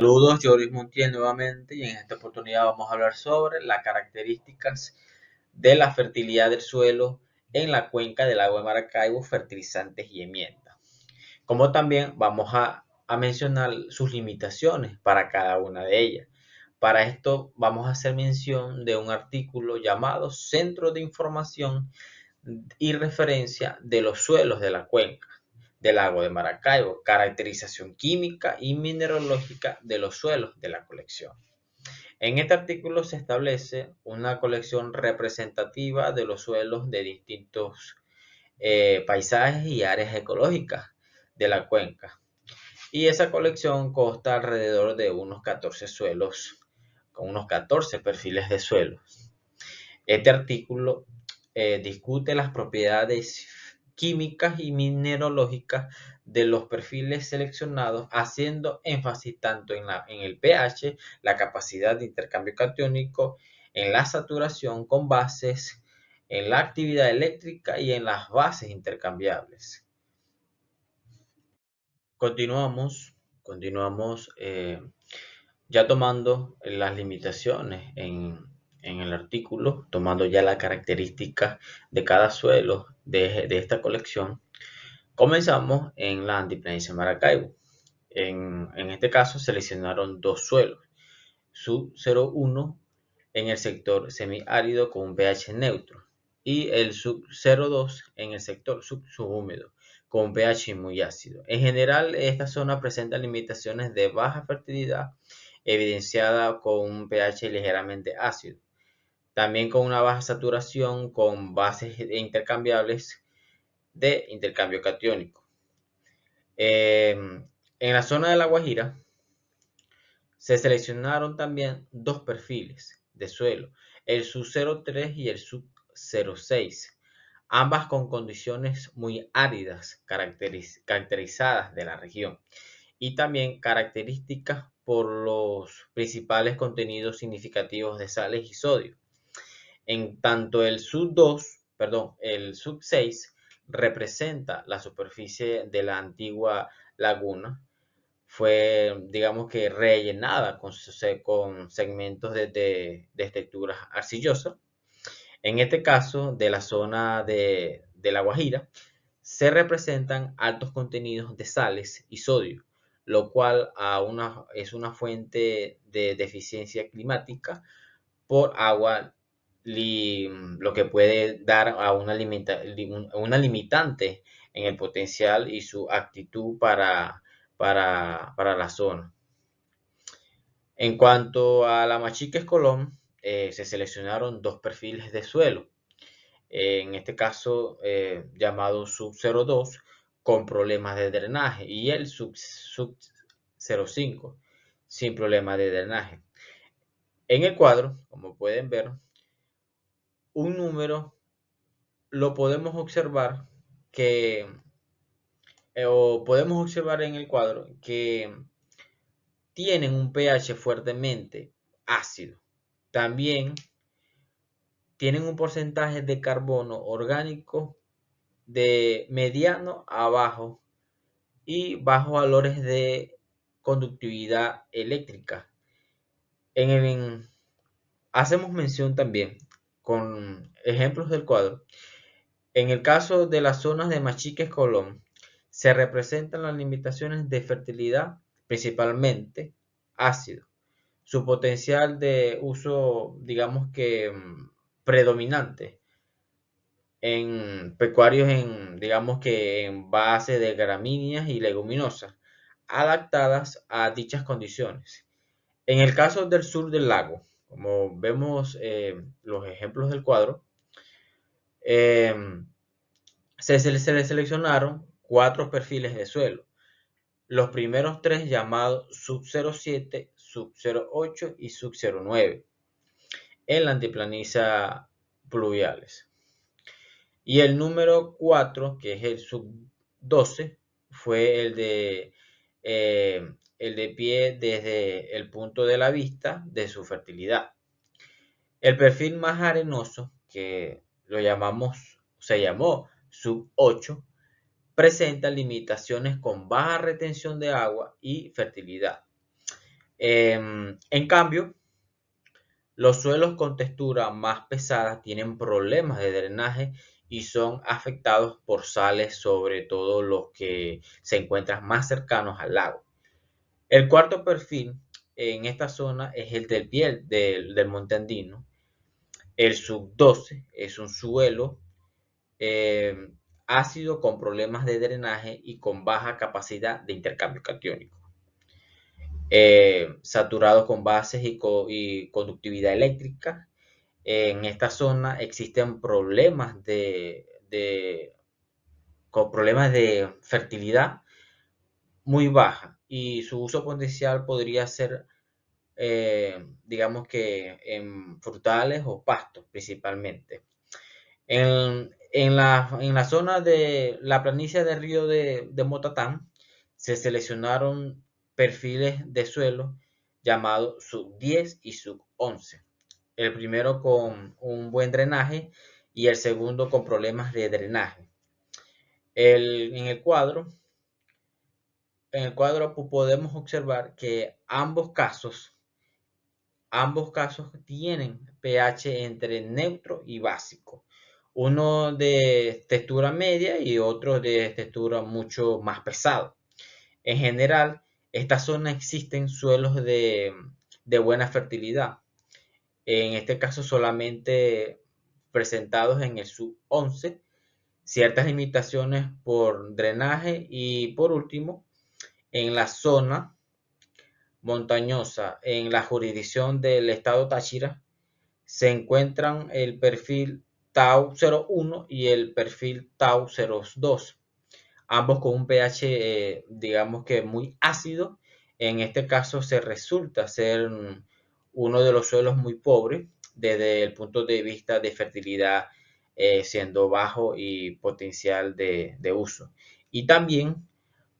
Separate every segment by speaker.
Speaker 1: Saludos, yo Luis Montiel nuevamente y en esta oportunidad vamos a hablar sobre las características de la fertilidad del suelo en la cuenca del lago de Maracaibo, fertilizantes y enmiendas. Como también vamos a mencionar sus limitaciones para cada una de ellas. Para esto vamos a hacer mención de un artículo llamado Centro de Información y Referencia de los Suelos de la Cuenca del lago de Maracaibo, caracterización química y mineralógica de los suelos de la colección. En este artículo se establece una colección representativa de los suelos de distintos paisajes y áreas ecológicas de la cuenca. Y esa colección consta alrededor de unos 14 suelos, con unos 14 perfiles de suelos. Este artículo discute las propiedades químicas y mineralógicas de los perfiles seleccionados, haciendo énfasis tanto en el pH, la capacidad de intercambio catiónico, en la saturación con bases, en la actividad eléctrica y en las bases intercambiables. Continuamos ya tomando las limitaciones en el artículo, tomando ya las características de cada suelo de esta colección. Comenzamos en la Altiplanicie Maracaibo. En este caso seleccionaron dos suelos, sub 0,1 en el sector semiárido con un pH neutro y el sub 0,2 en el sector subhúmedo con un pH muy ácido. En general, esta zona presenta limitaciones de baja fertilidad evidenciada con un pH ligeramente ácido, también con una baja saturación con bases intercambiables de intercambio catiónico. En la zona de La Guajira se seleccionaron también dos perfiles de suelo, el sub 0,3 y el sub 0,6, ambas con condiciones muy áridas caracterizadas de la región y también características por los principales contenidos significativos de sales y sodio. En tanto el sub 6 representa la superficie de la antigua laguna, fue, digamos que, rellenada con segmentos de texturas arcillosas. En este caso, de la zona de La Guajira, se representan altos contenidos de sales y sodio, lo cual es una fuente de deficiencia climática por agua, lo que puede dar a una limitante en el potencial y su actitud para la zona. En cuanto a la Machiques Colón, se seleccionaron dos perfiles de suelo, en este caso llamado sub 0,2 con problemas de drenaje y el sub 0,5 sin problemas de drenaje. En el cuadro, como pueden ver, un número lo podemos observar o podemos observar en el cuadro que tienen un pH fuertemente ácido. También tienen un porcentaje de carbono orgánico de mediano a bajo y bajos valores de conductividad eléctrica. Hacemos mención también con ejemplos del cuadro. En el caso de las zonas de Machiques Colón, se representan las limitaciones de fertilidad, principalmente ácido. Su potencial de uso, digamos que predominante en pecuarios, digamos que en base de gramíneas y leguminosas, adaptadas a dichas condiciones. En el caso del sur del lago, como vemos los ejemplos del cuadro, eh, se le seleccionaron cuatro perfiles de suelo. Los primeros tres llamados sub 0,7, sub 0,8 y sub 0,9 en la antiplanicie pluviales. Y el número 4, que es el sub 12, fue el de pie desde el punto de la vista de su fertilidad. El perfil más arenoso, que se llamó sub 8, presenta limitaciones con baja retención de agua y fertilidad. En cambio, los suelos con textura más pesada tienen problemas de drenaje y son afectados por sales, sobre todo los que se encuentran más cercanos al lago. El cuarto perfil en esta zona es el del piel del monte andino. El sub 12 es un suelo eh, ácido con problemas de drenaje y con baja capacidad de intercambio catiónico. Saturado con bases y conductividad eléctrica. En esta zona existen con problemas de fertilidad muy baja y su uso potencial podría ser, digamos que en frutales o pastos principalmente. En la zona de la planicie del río de Motatán se seleccionaron perfiles de suelo llamados sub 10 y sub 11. El primero con un buen drenaje y el segundo con problemas de drenaje. En el cuadro podemos observar que ambos casos tienen pH entre neutro y básico. Uno de textura media y otro de textura mucho más pesado. En general, esta zona existen suelos de buena fertilidad. En este caso solamente presentados en el sub 11, ciertas limitaciones por drenaje y por último, en la zona montañosa, en la jurisdicción del estado Táchira, se encuentran el perfil Tau 01 y el perfil Tau 02, ambos con un pH, digamos que muy ácido. En este caso se resulta ser uno de los suelos muy pobres desde el punto de vista de fertilidad, siendo bajo y potencial de uso. Y también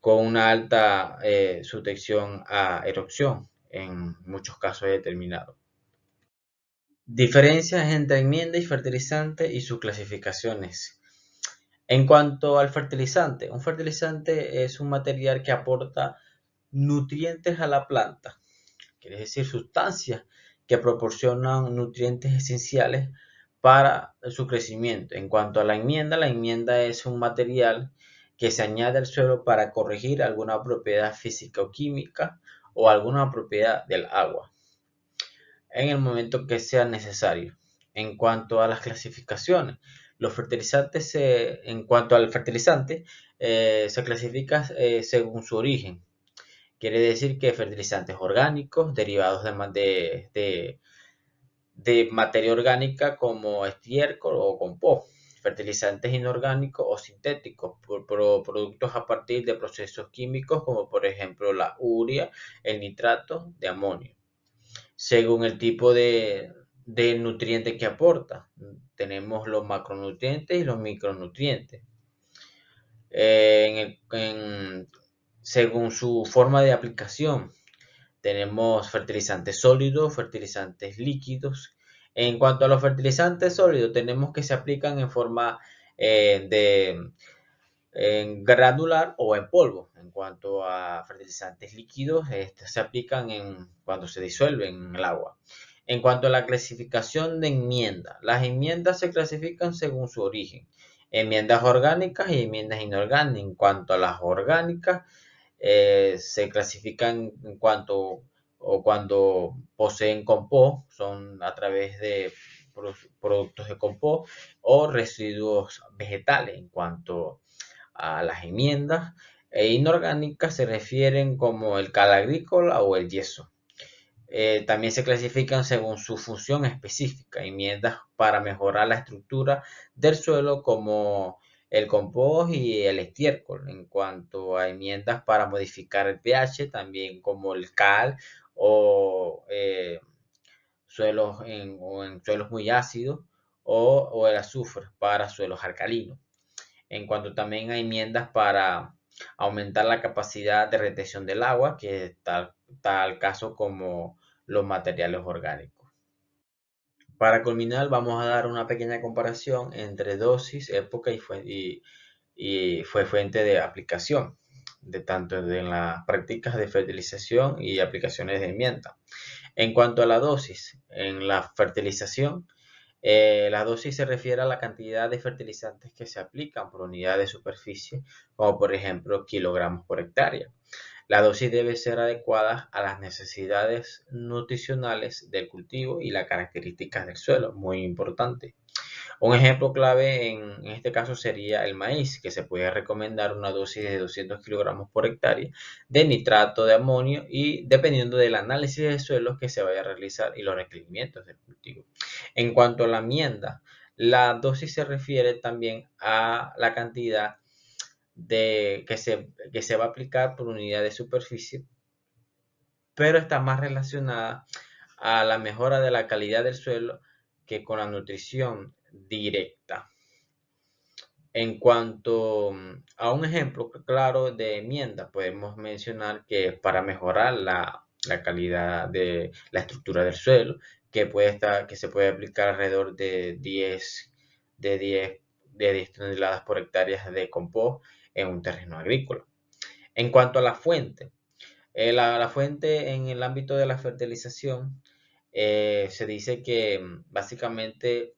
Speaker 1: con una alta sujeción a erosión en muchos casos determinados. Diferencias entre enmienda y fertilizante y sus clasificaciones. En cuanto al fertilizante, un fertilizante es un material que aporta nutrientes a la planta, quiere decir sustancias que proporcionan nutrientes esenciales para su crecimiento. En cuanto a la enmienda es un material que se añade al suelo para corregir alguna propiedad física o química o alguna propiedad del agua en el momento que sea necesario. En cuanto a las clasificaciones, en cuanto al fertilizante, se clasifica según su origen. Quiere decir que fertilizantes orgánicos, derivados de materia orgánica como estiércol o compost, fertilizantes inorgánicos o sintéticos, productos a partir de procesos químicos como por ejemplo la urea, el nitrato de amonio según el tipo de nutriente que aporta. Tenemos los macronutrientes y los micronutrientes. Según su forma de aplicación, tenemos fertilizantes sólidos, fertilizantes líquidos. En cuanto a los fertilizantes sólidos, tenemos que se aplican en forma en granular o en polvo. En cuanto a fertilizantes líquidos, estos se aplican cuando se disuelven en el agua. En cuanto a la clasificación de enmiendas, las enmiendas se clasifican según su origen. Enmiendas orgánicas y enmiendas inorgánicas. En cuanto a las orgánicas, se clasifican en cuanto o cuando poseen compost, son a través de productos de compost o residuos vegetales. En cuanto a las enmiendas inorgánicas se refieren como el cal agrícola o el yeso. También se clasifican según su función específica, enmiendas para mejorar la estructura del suelo como el compost y el estiércol. En cuanto a enmiendas para modificar el pH, también como el cal o en suelos muy ácidos o el azufre para suelos alcalinos. En cuanto también hay enmiendas para aumentar la capacidad de retención del agua, que tal caso como los materiales orgánicos. Para culminar, vamos a dar una pequeña comparación entre dosis, época y fue fuente de aplicación. de tanto de las prácticas de fertilización y aplicaciones de enmienda. En cuanto a la dosis, en la fertilización, la dosis se refiere a la cantidad de fertilizantes que se aplican por unidad de superficie, como por ejemplo kilogramos por hectárea. La dosis debe ser adecuada a las necesidades nutricionales del cultivo y las características del suelo, muy importante. Un ejemplo clave en este caso sería el maíz, que se puede recomendar una dosis de 200 kilogramos por hectárea de nitrato de amonio y dependiendo del análisis de suelos que se vaya a realizar y los requerimientos del cultivo. En cuanto a la enmienda, la dosis se refiere también a la cantidad que se va a aplicar por unidad de superficie, pero está más relacionada a la mejora de la calidad del suelo que con la nutrición directa. En cuanto a un ejemplo claro de enmienda, podemos mencionar que para mejorar la calidad de la estructura del suelo, que se puede aplicar alrededor de 10 toneladas por hectárea de compost en un terreno agrícola. En cuanto a la fuente, la fuente en el ámbito de la fertilización, se dice que básicamente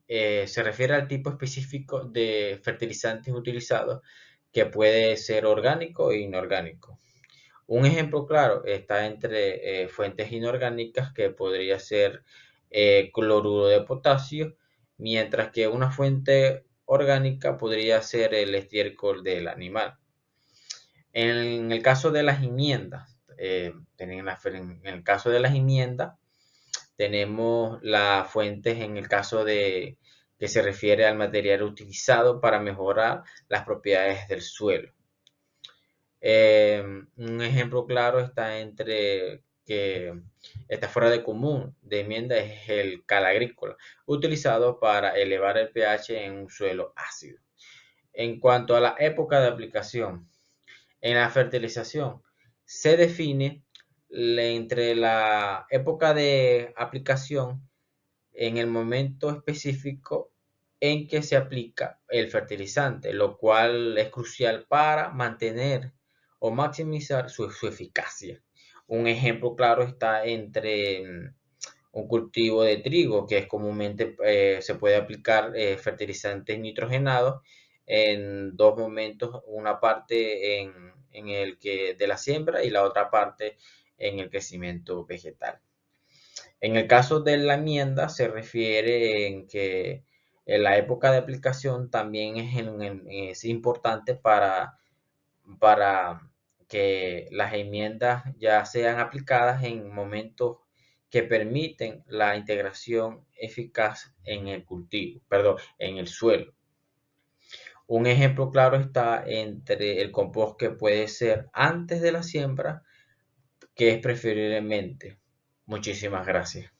Speaker 1: se refiere al tipo específico de fertilizantes utilizados, que puede ser orgánico e inorgánico. Un ejemplo claro está entre fuentes inorgánicas, que podría ser cloruro de potasio, mientras que una fuente orgánica podría ser el estiércol del animal. En el caso de las enmiendas, en el caso de las enmiendas, tenemos las fuentes en el caso de que se refiere al material utilizado para mejorar las propiedades del suelo. Un ejemplo claro está entre que está fuera de común de enmienda es el cal agrícola, utilizado para elevar el pH en un suelo ácido. En cuanto a la época de aplicación, en la fertilización se define entre la época de aplicación en el momento específico en que se aplica el fertilizante, lo cual es crucial para mantener o maximizar su eficacia. Un ejemplo claro está entre un cultivo de trigo, que es comúnmente se puede aplicar fertilizantes nitrogenados en dos momentos, una parte en el que de la siembra y la otra parte en el crecimiento vegetal. En el caso de la enmienda se refiere en que en la época de aplicación también es importante para que las enmiendas ya sean aplicadas en momentos que permiten la integración eficaz en el cultivo, perdón, en el suelo. Un ejemplo claro está entre el compost, que puede ser antes de la siembra, que es preferiblemente. Muchísimas gracias.